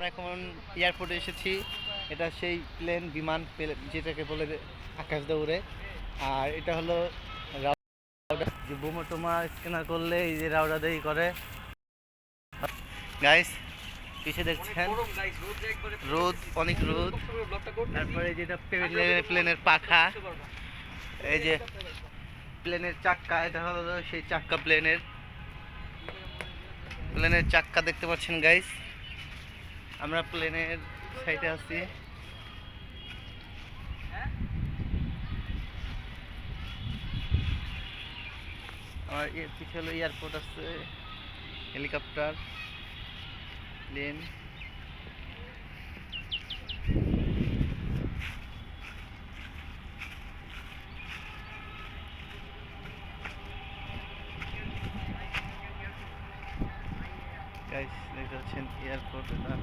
আমরা এখন এয়ারপোর্টে এসেছি। এটা সেই প্লেন বিমান যেটাকে বলে আকাশ দৌড়ে। আর এটা হলো রাউডা, যে বোমা টোমা স্ক্যানার করলে এই যে রাউডাদেই করে। গাইস পিছিয়ে দেখছেন রোদ, অনেক রোদ। তারপরে যেটা প্লেনের পাখা, এই যে প্লেনের চাক্কা, এটা হলো সেই চাক্কা প্লেনের চাক্কা দেখতে পাচ্ছেন গাইস। আমরা প্লেনের সাইডে আছি। আমার পিছনে হলো এয়ারপোর্ট আছে, হেলিকপ্টার, প্লেন। গাইস দেখতে পাচ্ছেন এয়ারপোর্ট এটা।